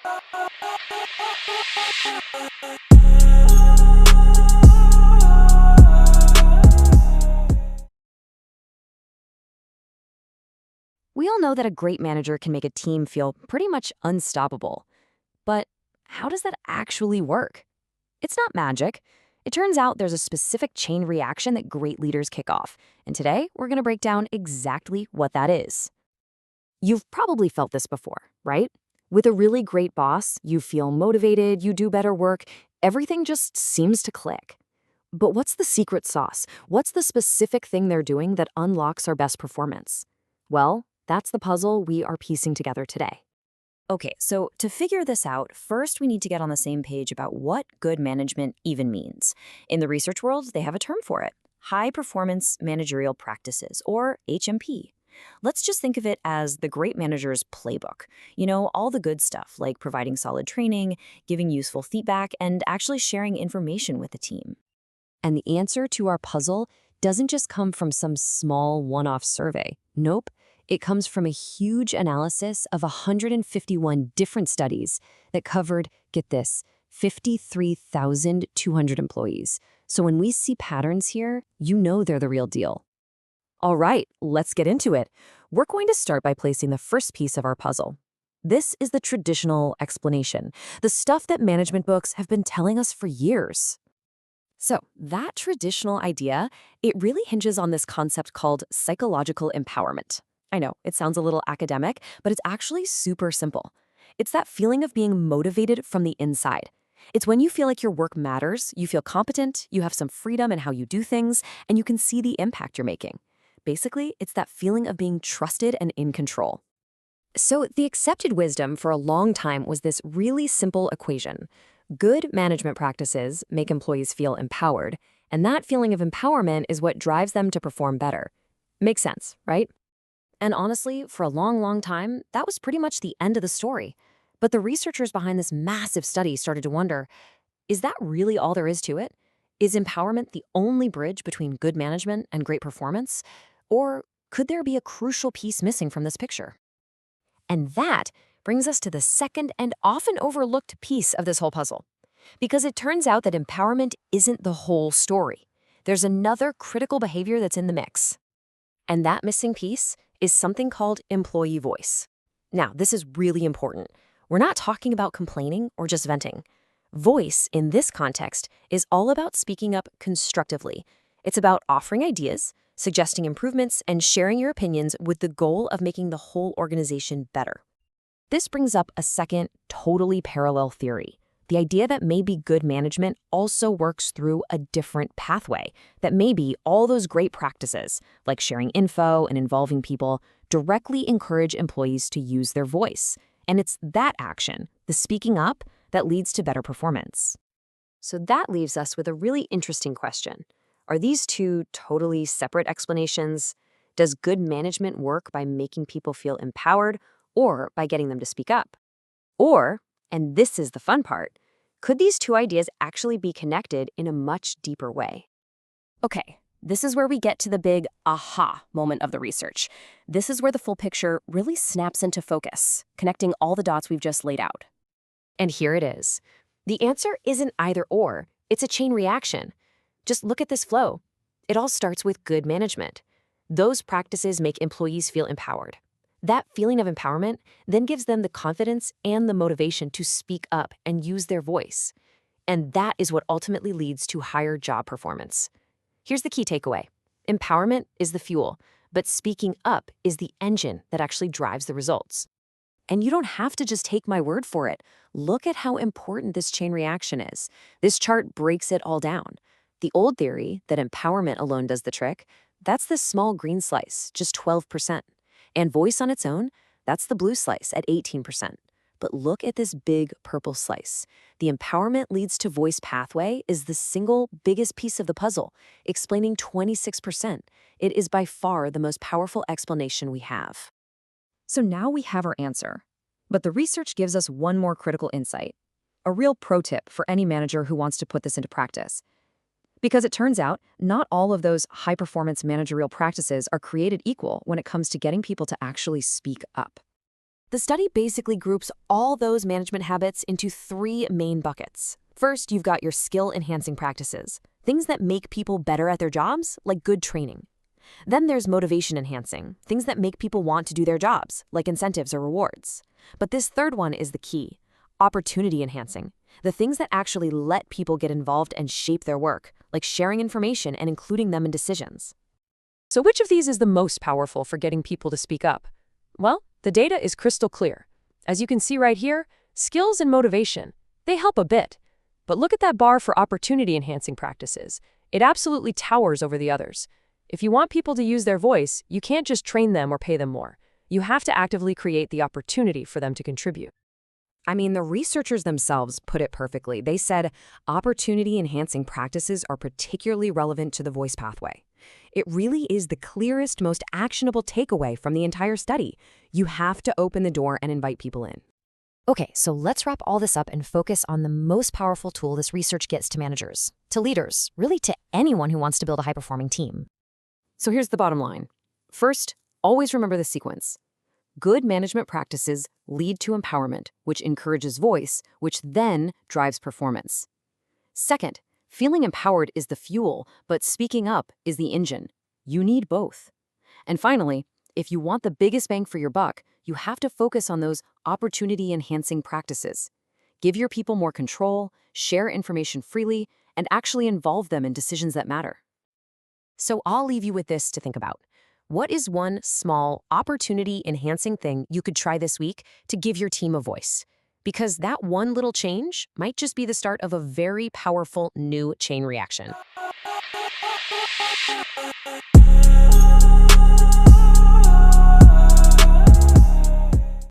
We all know that a great manager can make a team feel pretty much unstoppable. But how does that actually work? It's not magic. It turns out there's a specific chain reaction that great leaders kick off. And today, we're going to break down exactly what that is. You've probably felt this before, right? With a really great boss, you feel motivated, you do better work, everything just seems to click. But what's the secret sauce? What's the specific thing they're doing that unlocks our best performance? Well, that's the puzzle we are piecing together today. Okay, so to figure this out, first we need to get on the same page about what good management even means. In the research world, they have a term for it: high performance managerial practices, or HMP. Let's just think of it as the great manager's playbook. You know, all the good stuff, like providing solid training, giving useful feedback, and actually sharing information with the team. And the answer to our puzzle doesn't just come from some small one-off survey. Nope. It comes from a huge analysis of 151 different studies that covered, get this, 53,200 employees. So when we see patterns here, you know they're the real deal. All right, let's get into it. We're going to start by placing the first piece of our puzzle. This is the traditional explanation, the stuff that management books have been telling us for years. So that traditional idea, it really hinges on this concept called psychological empowerment. I know, it sounds a little academic, but it's actually super simple. It's that feeling of being motivated from the inside. It's when you feel like your work matters, you feel competent, you have some freedom in how you do things, and you can see the impact you're making. Basically, it's that feeling of being trusted and in control. So the accepted wisdom for a long time was this really simple equation. Good management practices make employees feel empowered, and that feeling of empowerment is what drives them to perform better. Makes sense, right? And honestly, for a long, long time, that was pretty much the end of the story. But the researchers behind this massive study started to wonder, is that really all there is to it? Is empowerment the only bridge between good management and great performance? Or could there be a crucial piece missing from this picture? And that brings us to the second and often overlooked piece of this whole puzzle. Because it turns out that empowerment isn't the whole story. There's another critical behavior that's in the mix. And that missing piece is something called employee voice. Now, this is really important. We're not talking about complaining or just venting. Voice, in this context, is all about speaking up constructively. It's about offering ideas, suggesting improvements, and sharing your opinions with the goal of making the whole organization better. This brings up a second, totally parallel theory. The idea that maybe good management also works through a different pathway, that maybe all those great practices, like sharing info and involving people, directly encourage employees to use their voice. And it's that action, the speaking up, that leads to better performance. So that leaves us with a really interesting question. Are these two totally separate explanations? Does good management work by making people feel empowered or by getting them to speak up? Or, and this is the fun part, could these two ideas actually be connected in a much deeper way? Okay, this is where we get to the big aha moment of the research. This is where the full picture really snaps into focus, connecting all the dots we've just laid out. And here it is. The answer isn't either or, it's a chain reaction. Just look at this flow. It all starts with good management. Those practices make employees feel empowered. That feeling of empowerment then gives them the confidence and the motivation to speak up and use their voice. And that is what ultimately leads to higher job performance. Here's the key takeaway. Empowerment is the fuel, but speaking up is the engine that actually drives the results. And you don't have to just take my word for it. Look at how important this chain reaction is. This chart breaks it all down. The old theory that empowerment alone does the trick, that's this small green slice, just 12%. And voice on its own, that's the blue slice at 18%. But look at this big purple slice. The empowerment leads to voice pathway is the single biggest piece of the puzzle, explaining 26%. It is by far the most powerful explanation we have. So now we have our answer. But the research gives us one more critical insight, a real pro tip for any manager who wants to put this into practice. Because it turns out, not all of those high-performance managerial practices are created equal when it comes to getting people to actually speak up. The study basically groups all those management habits into three main buckets. First, you've got your skill-enhancing practices, things that make people better at their jobs, like good training. Then there's motivation-enhancing, things that make people want to do their jobs, like incentives or rewards. But this third one is the key, opportunity-enhancing, the things that actually let people get involved and shape their work, like sharing information and including them in decisions. So which of these is the most powerful for getting people to speak up? Well, the data is crystal clear. As you can see right here, skills and motivation, they help a bit. But look at that bar for opportunity-enhancing practices. It absolutely towers over the others. If you want people to use their voice, you can't just train them or pay them more. You have to actively create the opportunity for them to contribute. I mean, the researchers themselves put it perfectly. They said opportunity-enhancing practices are particularly relevant to the voice pathway. It really is the clearest, most actionable takeaway from the entire study. You have to open the door and invite people in. Okay, so let's wrap all this up and focus on the most powerful tool this research gets to managers, to leaders, really to anyone who wants to build a high-performing team. So here's the bottom line. First, always remember the sequence. Good management practices lead to empowerment, which encourages voice, which then drives performance. Second, feeling empowered is the fuel, but speaking up is the engine. You need both. And finally, if you want the biggest bang for your buck, you have to focus on those opportunity-enhancing practices. Give your people more control, share information freely, and actually involve them in decisions that matter. So I'll leave you with this to think about. What is one small opportunity-enhancing thing you could try this week to give your team a voice? Because that one little change might just be the start of a very powerful new chain reaction.